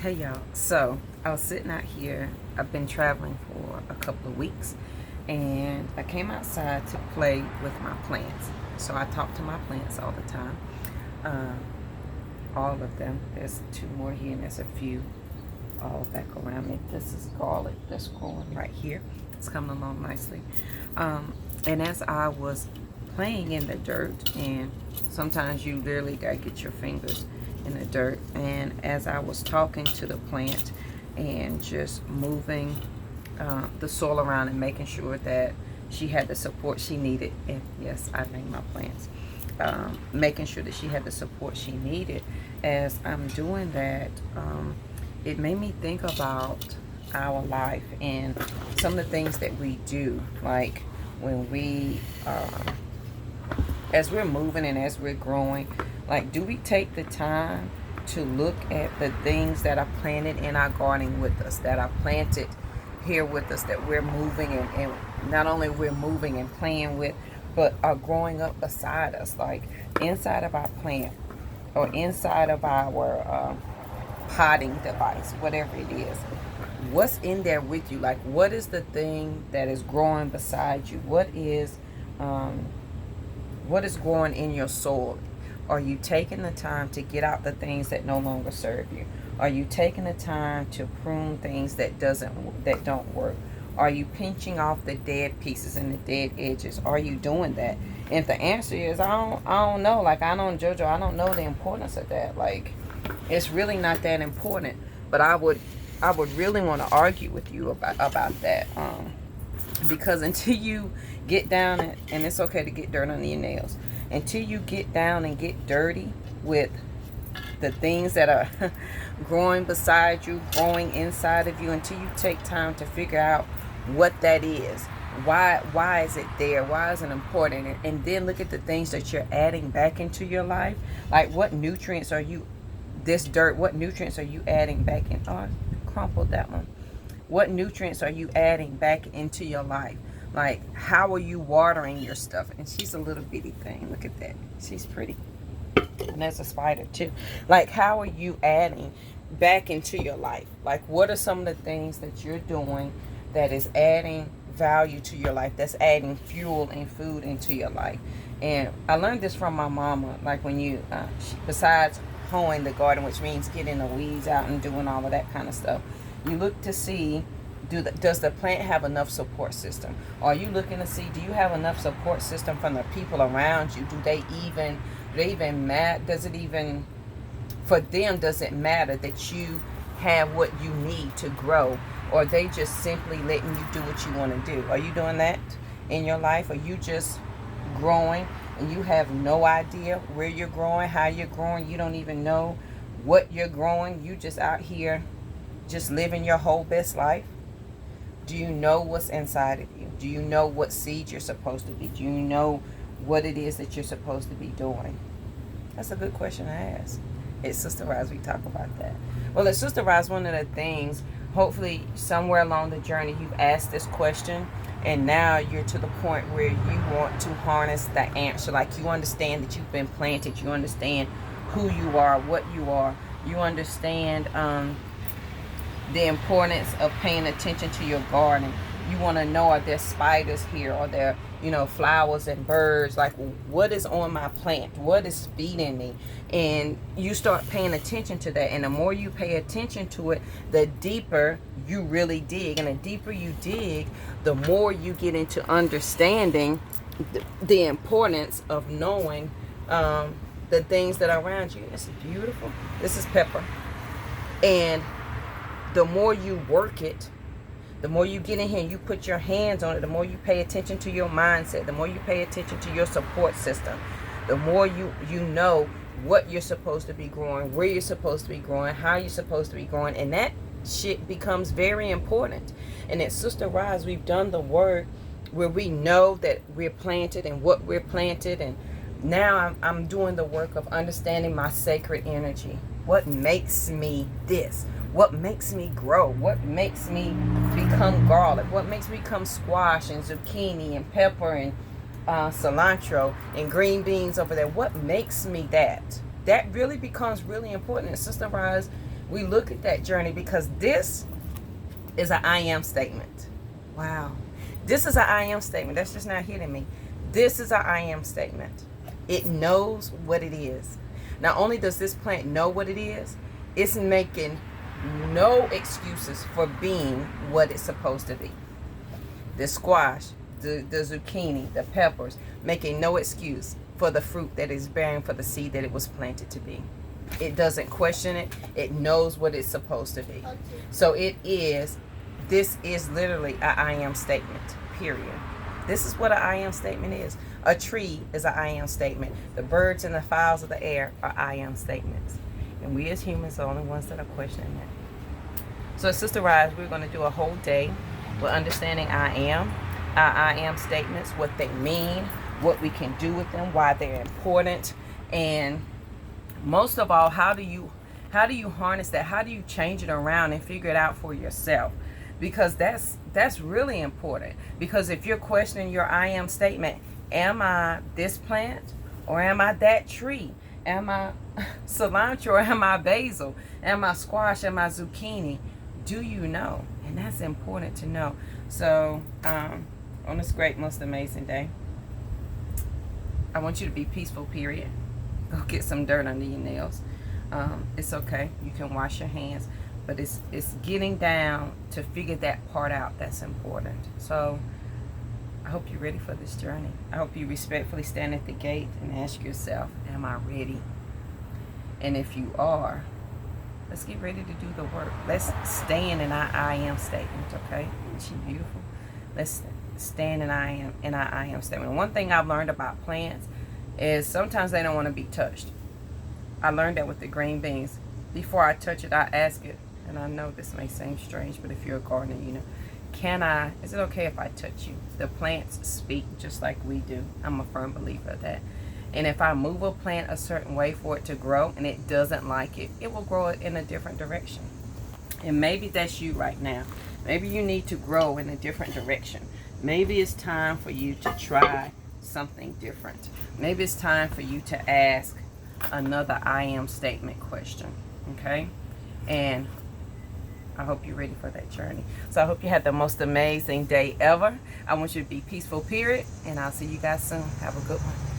Hey y'all, so I was sitting out here. I've been traveling for a couple of weeks and I came outside to play with my plants. So I talk to my plants all the time. Um, all of them. There's two more here and there's a few all back around me. This is garlic that's growing right here. It's coming along nicely. And as I was playing in the dirt, and sometimes you literally gotta get your fingers in the dirt, and as I was talking to the plant and just moving the soil around and making sure that she had the support she needed, and yes, I name my plants, making sure that she had the support she needed. As I'm doing that, it made me think about our life and some of the things that we do, like when we as we're moving and as we're growing, like, do we take the time to look at the things that are planted in our garden with us, that are planted here with us, that we're moving and not only we're moving and playing with, but are growing up beside us, like inside of our plant or inside of our potting device, whatever it is. What's in there with you? Like, what is the thing that is growing beside you? Um, what is growing in your soul? Are you taking the time to get out the things that no longer serve you? Are you taking the time to prune things that don't work? Are you pinching off the dead pieces and the dead edges? Are you doing that? And if the answer is I don't know, like, I don't, Jojo, I don't know the importance of that. Like, it's really not that important. But I would really want to argue with you about that. Because until you get down, and it's okay to get dirt under your nails, until you get down and get dirty with the things that are growing beside you, growing inside of you, until you take time to figure out what that is, why is it there, why is it important, and then look at the things that you're adding back into your life. Like, what nutrients are you, this dirt, what nutrients are you adding back in? Oh, I crumpled that one. What nutrients are you adding back into your life? Like, how are you watering your stuff? And she's a little bitty thing. Look at that. She's pretty. And there's a spider too. Like, how are you adding back into your life? Like, what are some of the things that you're doing that is adding value to your life, that's adding fuel and food into your life? And I learned this from my mama. Like, when you, besides hoeing the garden, which means getting the weeds out and doing all of that kind of stuff, you look to see, does the plant have enough support system? Are you looking to see, do you have enough support system from the people around you? Do they even matter? Does it even, for them, does it matter that you have what you need to grow? Or are they just simply letting you do what you want to do? Are you doing that in your life? Are you just growing and you have no idea where you're growing, how you're growing? You don't even know what you're growing. You just out here just living your whole best life? Do you know what's inside of you? Do you know what seed you're supposed to be? Do you know what it is that you're supposed to be doing? That's a good question to ask. It's Sister Rise, we talk about that. Well, at Sister Rise, one of the things, hopefully somewhere along the journey you've asked this question, and now you're to the point where you want to harness the answer. Like, you understand that you've been planted. You understand who you are, what you are. You understand the importance of paying attention to your garden. You want to know, are there spiders here? Are there, flowers and birds? Like, what is on my plant? What is feeding me? And you start paying attention to that. And the more you pay attention to it, the deeper you really dig. And the deeper you dig, the more you get into understanding the importance of knowing the things that are around you. This is beautiful. This is pepper. And the more you work it, the more you get in here and you put your hands on it, the more you pay attention to your mindset, the more you pay attention to your support system, the more you know what you're supposed to be growing, where you're supposed to be growing, how you're supposed to be growing, and that shit becomes very important. And at Sister Rise, we've done the work where we know that we're planted and what we're planted, and now I'm doing the work of understanding my sacred energy. What makes me this? What makes me grow? What makes me become garlic? What makes me become squash and zucchini and pepper and cilantro and green beans over there? What makes me that? That really becomes really important. And Sister Rise, We look at that journey because this is an I am statement. Wow. This is an I am statement. That's just not hitting me. This is an I am statement. It knows what it is. Not only does this plant know what it is, it's making no excuses for being what it's supposed to be. The squash, the zucchini, the peppers, making no excuse for the fruit that is bearing, for the seed that it was planted to be. It doesn't question it. It knows what it's supposed to be. So this is literally an I am statement, period. This is what an I am statement is. A tree is an I am statement. The birds and the fowls of the air are I am statements. And we as humans are the only ones that are questioning that. So Sister Rise, we're going to do a whole day with understanding I am, our I am statements, what they mean, what we can do with them, why they're important, and most of all, how do you harness that? How do you change it around and figure it out for yourself? Because that's really important. Because if you're questioning your I am statement, am I this plant or am I that tree? Am I cilantro or am I basil? Am I squash? Am I zucchini? Do you know? And that's important to know. So on this great, most amazing day, I want you to be peaceful, period. Go get some dirt under your nails. It's okay. You can wash your hands. But it's getting down to figure that part out that's important. So I hope you're ready for this journey. I hope you respectfully stand at the gate and ask yourself, am I ready? And if you are, let's get ready to do the work. Let's stand in our I am statement, okay? Isn't she beautiful? Let's stand in our I am statement. One thing I've learned about plants is sometimes they don't want to be touched. I learned that with the green beans. Before I touch it, I ask it, and I know this may seem strange, but if you're a gardener, you know, is it okay if I touch you? The plants speak just like we do. I'm a firm believer of that. And if I move a plant a certain way for it to grow and it doesn't like it, it will grow it in a different direction. And maybe that's you right now. Maybe you need to grow in a different direction. Maybe it's time for you to try something different. Maybe it's time for you to ask another I am statement question. Okay? And I hope you're ready for that journey. So I hope you had the most amazing day ever. I want you to be peaceful, period. And I'll see you guys soon. Have a good one.